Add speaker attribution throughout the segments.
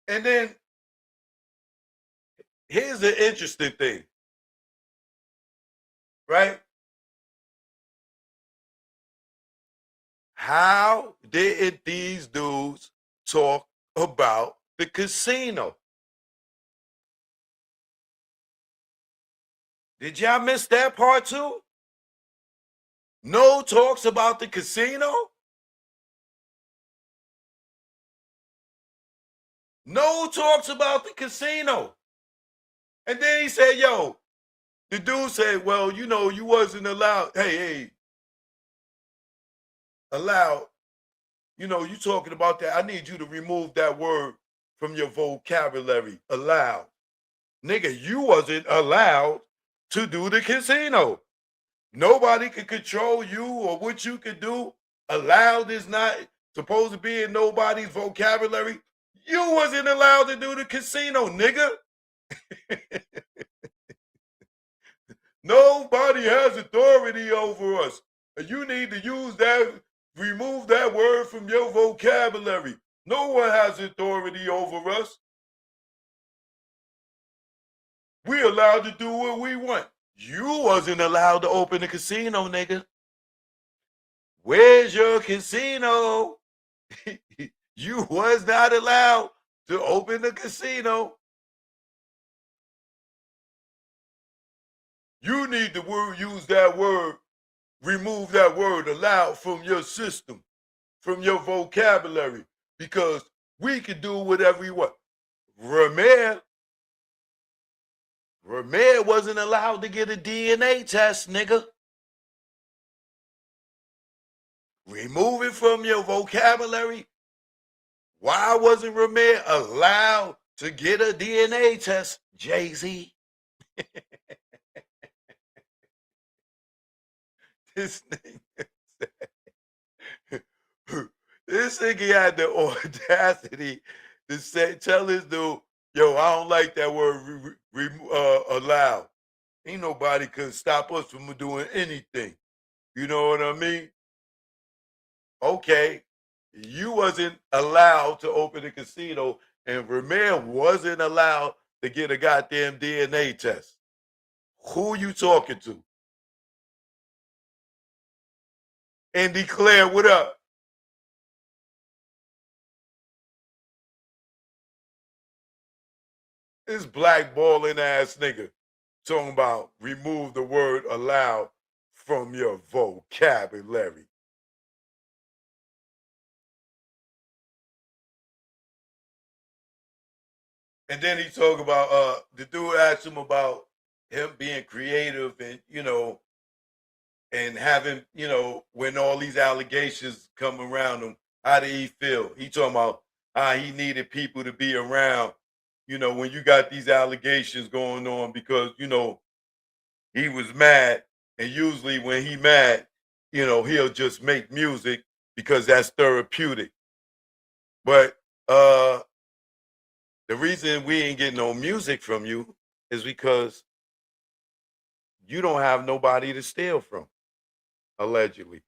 Speaker 1: And then here's the interesting thing, right? How did these dudes talk about the casino? Did y'all miss that part too? No talks about the casino? No talks about the casino. And then he said, yo, the dude said, well, you know, you wasn't allowed. Hey, allowed. You know, you talking about that. I need you to remove that word from your vocabulary. Allowed. Nigga, you wasn't allowed to do the casino. Nobody could control you or what you could do. Allowed is not supposed to be in nobody's vocabulary. You wasn't allowed to do the casino, nigga. Nobody has authority over us. You need to use that, remove that word from your vocabulary. No one has authority over us. We're allowed to do what we want. You wasn't allowed to open a casino, nigga. Where's your casino? You was not allowed to open a casino. You need to use that word, remove that word allowed from your system, from your vocabulary, because we can do whatever we want. Ramir wasn't allowed to get a DNA test, nigga. Remove it from your vocabulary. Why wasn't Ramir allowed to get a DNA test, Jay-Z? This nigga had the audacity to say, tell this dude, yo, I don't like that word allowed. Ain't nobody could stop us from doing anything. You know what I mean? Okay, you wasn't allowed to open a casino, and Ramir wasn't allowed to get a goddamn DNA test. Who you talking to? And declare what up? This blackballing ass nigga talking about remove the word allowed from your vocabulary. And then he talk about the dude asked him about him being creative and and having, when all these allegations come around him, how did he feel? He talking about how he needed people to be around, when you got these allegations going on because, he was mad. And usually when he mad, he'll just make music because that's therapeutic. But the reason we ain't getting no music from you is because you don't have nobody to steal from, allegedly.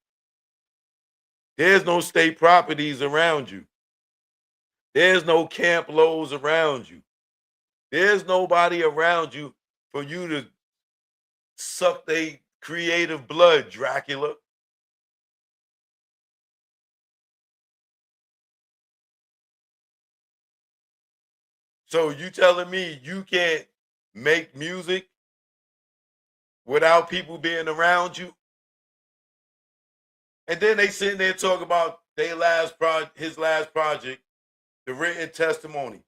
Speaker 1: There's no state properties around you. There's no Camp Lowe's around you. There's nobody around you for you to suck their creative blood, Dracula. So you telling me you can't make music without people being around you? And then they sitting there talking about his last project, the written testimony.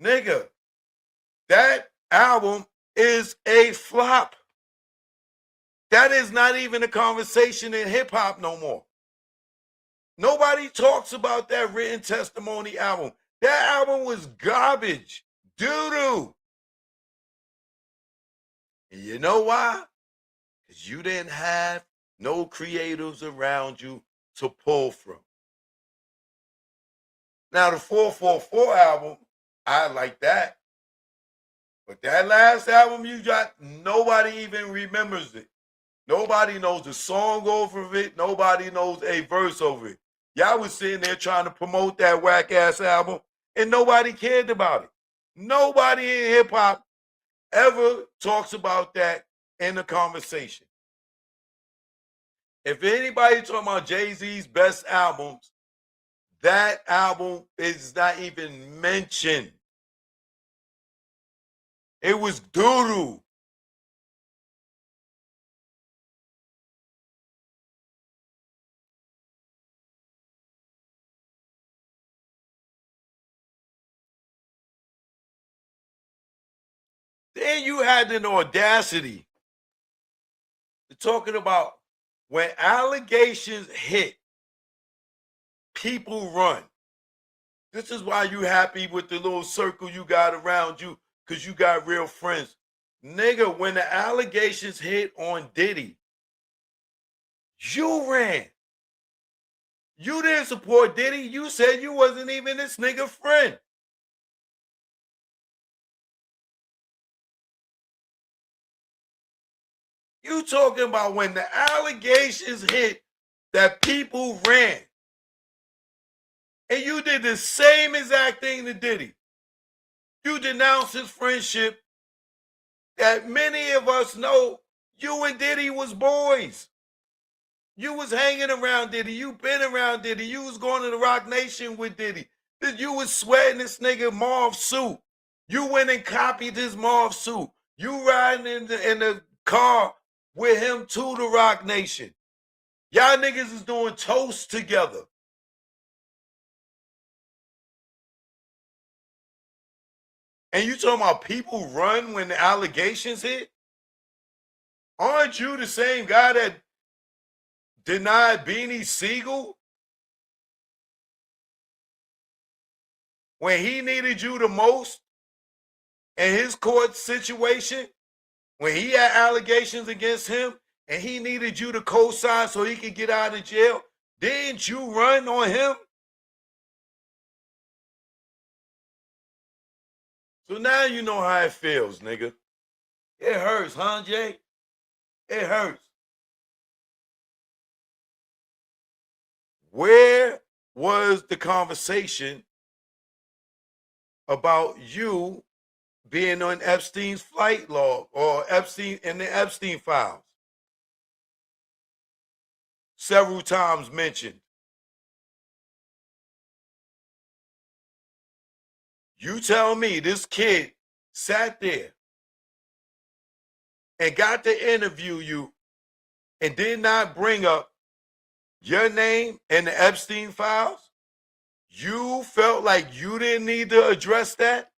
Speaker 1: Nigga, that album is a flop. That is not even a conversation in hip hop no more. Nobody talks about that written testimony album. That album was garbage, doo-doo. And you know why? Because you didn't have no creatives around you to pull from. Now, the 444 album, I like that. But that last album you got, nobody even remembers it. Nobody knows a song over it. Nobody knows a verse over it. Y'all was sitting there trying to promote that whack-ass album, and nobody cared about it. Nobody in hip hop ever talks about that in a conversation. If anybody talking about Jay-Z's best albums, that album is not even mentioned. It was doo-doo. Then you had an audacity to talking about when allegations hit, people run. This is why you happy with the little circle you got around you, because you got real friends. Nigga, when the allegations hit on Diddy, you ran. You didn't support Diddy. You said you wasn't even this nigga friend. You talking about when the allegations hit that people ran. And you did the same exact thing to Diddy. You denounced his friendship that many of us know you and Diddy was boys. You was hanging around Diddy. You been around Diddy. You was going to the Roc Nation with Diddy. You was sweating this nigga mauve suit. You went and copied his mauve suit. You riding in the car with him to the Roc Nation. Y'all niggas is doing toasts together. And you talking about people run when the allegations hit? Aren't you the same guy that denied Beanie Siegel when he needed you the most in his court situation? When he had allegations against him and he needed you to co-sign so he could get out of jail, didn't you run on him? So now you know how it feels, nigga. It hurts, huh, Jay? It hurts. Where was the conversation about you being on Epstein's flight log or Epstein in the Epstein files? Several times mentioned. You tell me this kid sat there and got to interview you and did not bring up your name in the Epstein files? You felt like you didn't need to address that?